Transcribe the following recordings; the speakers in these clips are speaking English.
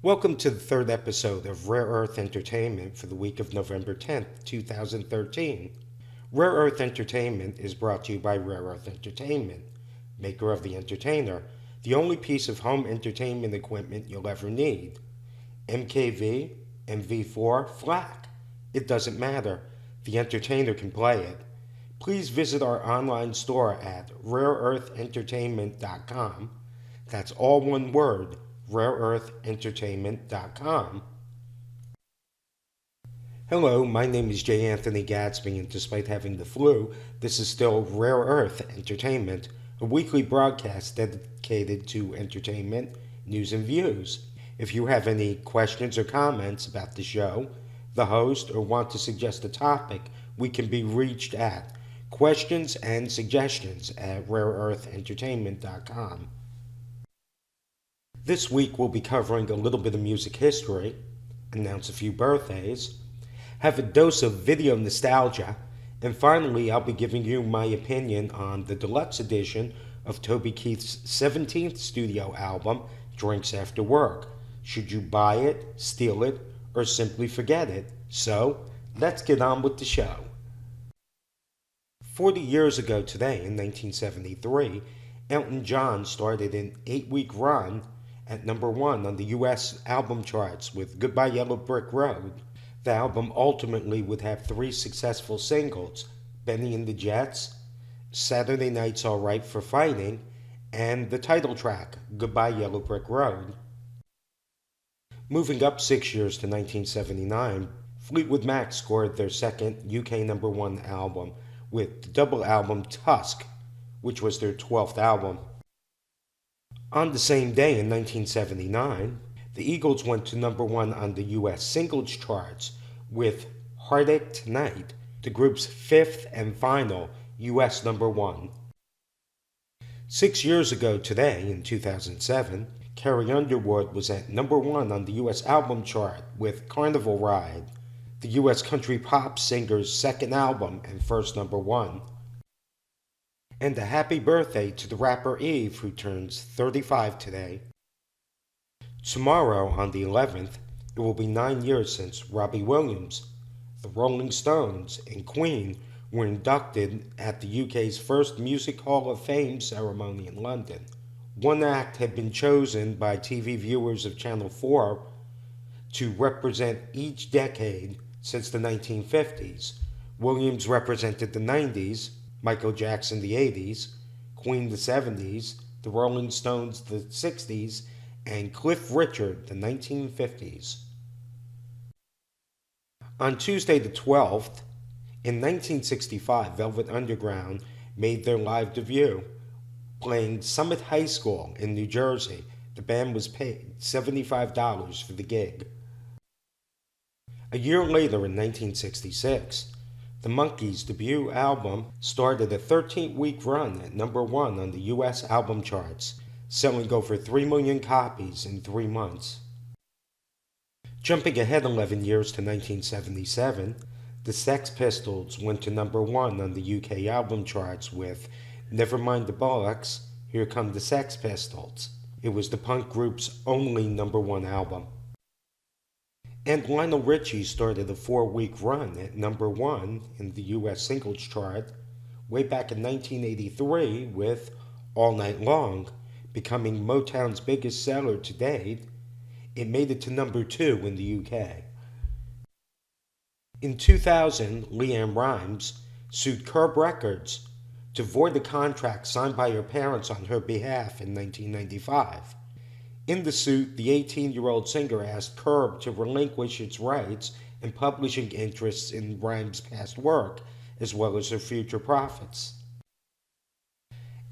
Welcome to the third episode of Rare Earth Entertainment for the week of November 10th, 2013. Rare Earth Entertainment is brought to you by Rare Earth Entertainment, maker of the Entertainer, the only piece of home entertainment equipment you'll ever need. MKV, MV4, FLAC. It doesn't matter. The Entertainer can play it. Please visit our online store at rareearthentertainment.com. That's all one word, rareearthentertainment.com. Hello, my name is J. Anthony Gadsby, and despite having the flu, this is still Rare Earth Entertainment, a weekly broadcast dedicated to entertainment, news, and views. If you have any questions or comments about the show, the host, or want to suggest a topic, we can be reached at questions and suggestions at rareearthentertainment.com. This week we'll be covering a little bit of music history, announce a few birthdays, have a dose of video nostalgia, and finally I'll be giving you my opinion on the deluxe edition of Toby Keith's 17th studio album, Drinks After Work. Should you buy it, steal it, or simply forget it? So, let's get on with the show. 40 years ago today, in 1973, Elton John started an 8-week run at number 1 on the U.S. album charts with Goodbye Yellow Brick Road. The album ultimately would have 3 successful singles, Benny and the Jets, Saturday Night's Alright for Fighting, and the title track, Goodbye Yellow Brick Road. Moving up 6 years to 1979, Fleetwood Mac scored their second UK number 1 album with the double album Tusk, which was their 12th album. On the same day in 1979, the Eagles went to number 1 on the US singles charts with Heartache Tonight, the group's 5th and final US number 1. 6 years ago today, in 2007, Carrie Underwood was at number 1 on the US album chart with Carnival Ride, the US country pop singer's second album and first number 1. And a happy birthday to the rapper Eve, who turns 35 today. Tomorrow, on the 11th, it will be 9 years since Robbie Williams, the Rolling Stones, and Queen were inducted at the UK's first Music Hall of Fame ceremony in London. One act had been chosen by TV viewers of Channel 4 to represent each decade since the 1950s. Williams represented the 90s, Michael Jackson the 80s, Queen the 70s, the Rolling Stones the 60s, and Cliff Richard the 1950s. On Tuesday the 12th, in 1965, Velvet Underground made their live debut, playing Summit High School in New Jersey. The band was paid $75 for the gig. A year later, in 1966, the Monkees' debut album started a 13-week run at number 1 on the U.S. album charts, selling over 3 million copies in 3 months. Jumping ahead 11 years to 1977, the Sex Pistols went to number 1 on the UK album charts with Nevermind the Bollocks, Here Come the Sex Pistols. It was the punk group's only number 1 album. And Lionel Richie started a 4-week run at number 1 in the US singles chart way back in 1983 with All Night Long, becoming Motown's biggest seller to date. It made it to number 2 in the UK. In 2000, LeAnn Rimes sued Curb Records to void the contract signed by her parents on her behalf in 1995. In the suit, the 18-year-old singer asked Curb to relinquish its rights and publishing interests in Rimes' past work, as well as her future profits.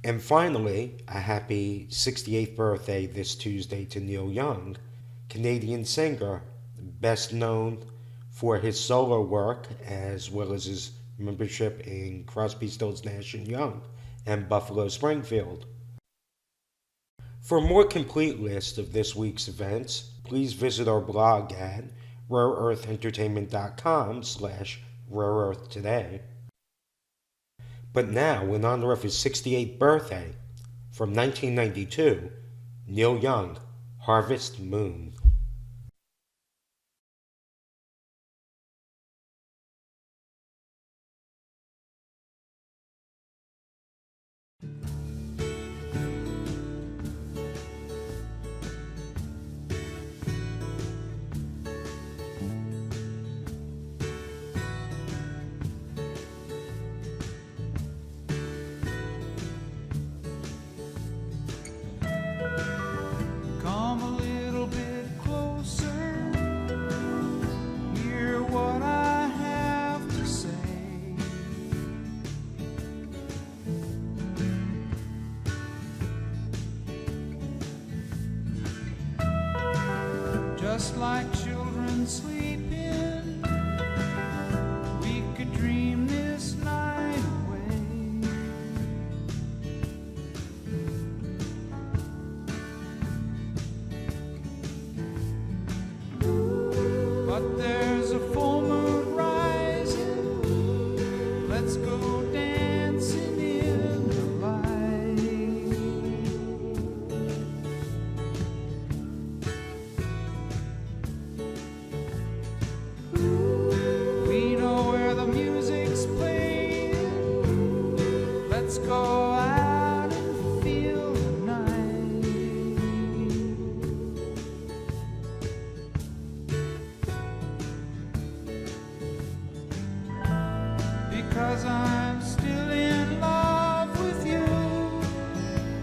And finally, a happy 68th birthday this Tuesday to Neil Young, Canadian singer, best known for his solo work as well as his membership in Crosby, Stills, Nash & Young and Buffalo Springfield. For a more complete list of this week's events, please visit our blog at rareearthentertainment.com/rareearthtoday. But now, in honor of his 68th birthday, from 1992, Neil Young, Harvest Moon. just like children sleeping, we could dream this night away. But there's a full moon rising, let's go dancing in the light. We know where the music's playing, let's go out and feel the night. Because I'm still in love with you,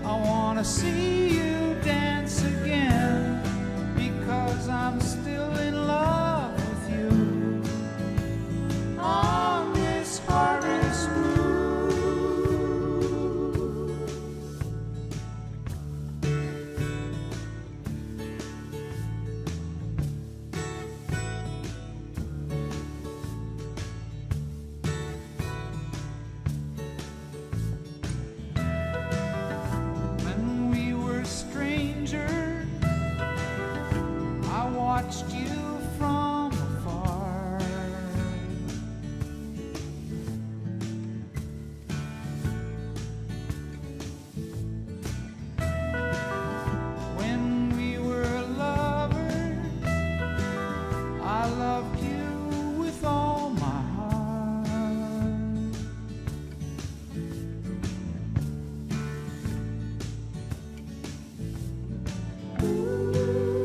I wanna see you dance again. Because I'm still in love with you, on this harvest moon. When we were strangers, I watched you from afar. When we were lovers, I loved you with all my heart.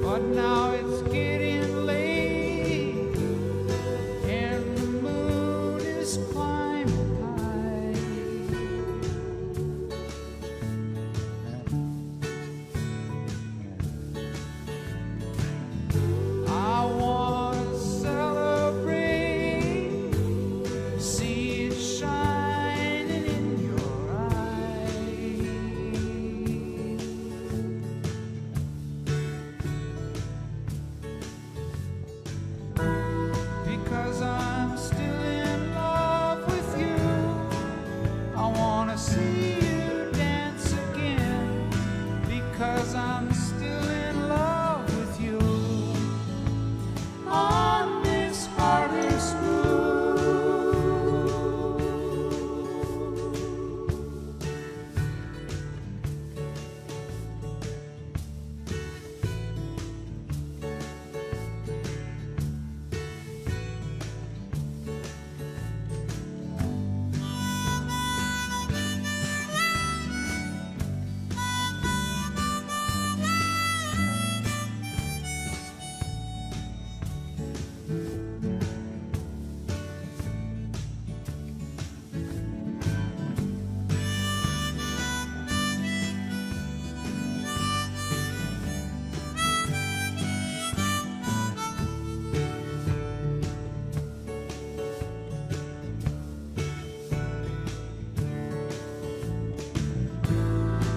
But now it's getting late, and the moon is climbing high. I wanna celebrate, see it shining in your eyes. Because I'm still in love with you, I wanna see you dance again. Because I'm still in love with you, on this harvest moon.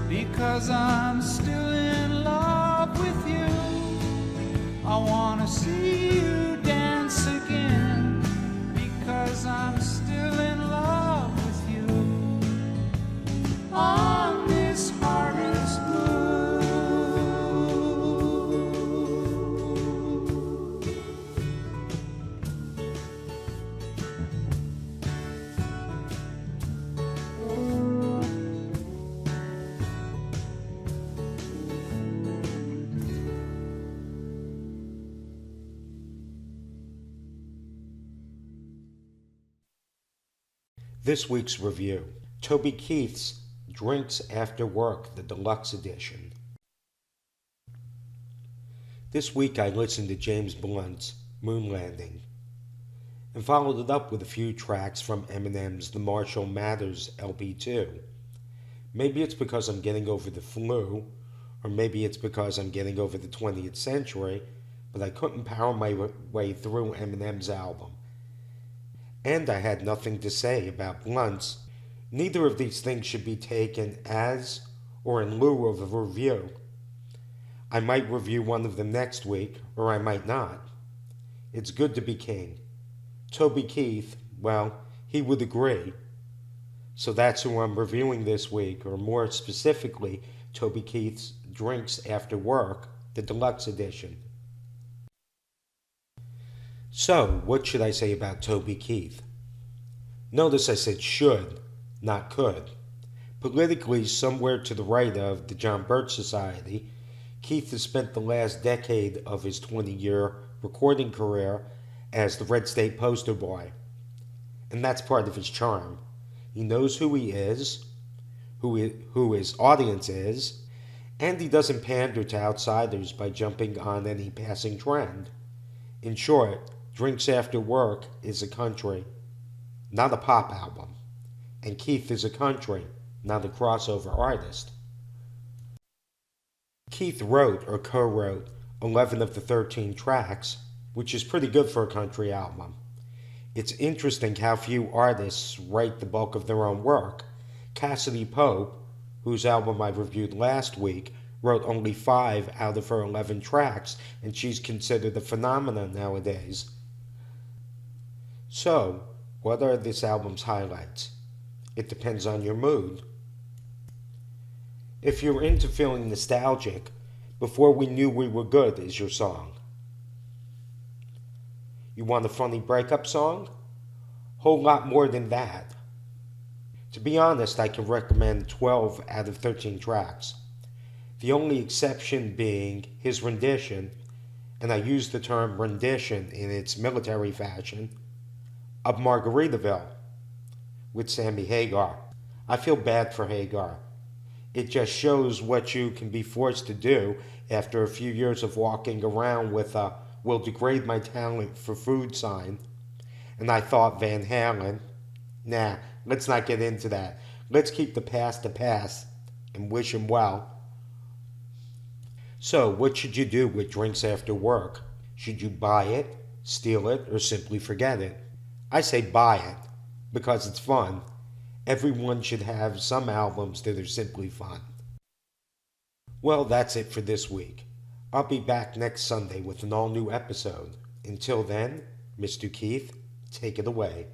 Because I'm still in love with you, I wanna see you dance again. Because I'm still in love with you, on this harvest moon. This week's review: Toby Keith's Drinks After Work, the Deluxe Edition. This week I listened to James Blunt's Moon Landing and followed it up with a few tracks from Eminem's The Marshall Mathers LP2. Maybe it's because I'm getting over the flu, or maybe it's because I'm getting over the 20th century, but I couldn't power my way through Eminem's album. And I had nothing to say about Blunt's. Neither of these things should be taken as or in lieu of a review. I might review one of them next week, or I might not. It's good to be king. Toby Keith, well, he would agree. So that's who I'm reviewing this week, or more specifically, Toby Keith's Drinks After Work, the Deluxe edition. So, what should I say about Toby Keith? Notice I said should, not could. Politically, somewhere to the right of the John Birch Society, Keith has spent the last decade of his 20-year recording career as the Red State poster boy. And that's part of his charm. He knows who he is, who his audience is, and he doesn't pander to outsiders by jumping on any passing trend. In short, Drinks After Work is a country, not a pop album. And Keith is a country, not a crossover artist. Keith wrote or co-wrote 11 of the 13 tracks, which is pretty good for a country album. It's interesting how few artists write the bulk of their own work. Cassidy Pope, whose album I reviewed last week, wrote only 5 out of her 11 tracks, and she's considered a phenomenon nowadays. So, what are this album's highlights? It depends on your mood. If you're into feeling nostalgic, Before We Knew We Were Good is your song. You want a funny breakup song? Whole lot more than that. To be honest, I can recommend 12 out of 13 tracks. The only exception being his rendition, and I use the term rendition in its military fashion, of Margaritaville with Sammy Hagar. I feel bad for Hagar. It just shows what you can be forced to do after a few years of walking around with a "will degrade my talent for food" sign. And I thought Van Halen, nah, let's not get into that. Let's keep the past to past and wish him well. So, what should you do with Drinks After Work? Should you buy it, steal it, or simply forget it? I say buy it, because it's fun. Everyone should have some albums that are simply fun. Well, that's it for this week. I'll be back next Sunday with an all-new episode. Until then, Mr. Keith, take it away.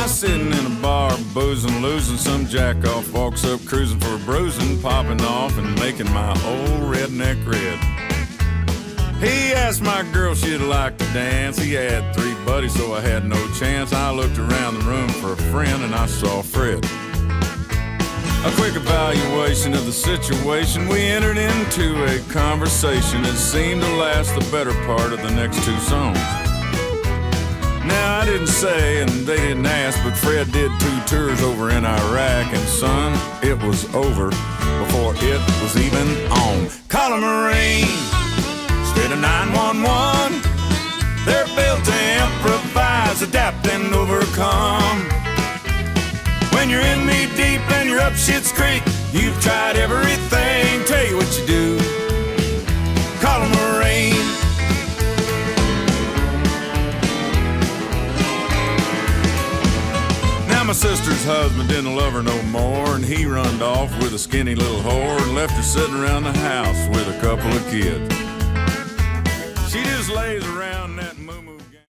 Sitting in a bar, boozing, losing. Some jack-off walks up, cruising for a bruising, popping off and making my old redneck red. He asked my girl if she'd like to dance. He had 3 buddies, so I had no chance. I looked around the room for a friend and I saw Fred. A quick evaluation of the situation, we entered into a conversation that seemed to last the better part of the next 2 songs. Now, I didn't say, and they didn't ask, but Fred did 2 tours over in Iraq, and son, it was over before it was even on. Call a Marine instead of 911. They're built to improvise, adapt, and overcome. When you're in knee deep and you're up Schitt's Creek, you've tried everything. Tell you what you do, call a Marine. My sister's husband didn't love her no more, and he runned off with a skinny little whore and left her sitting around the house with a couple of kids. She just lays around now.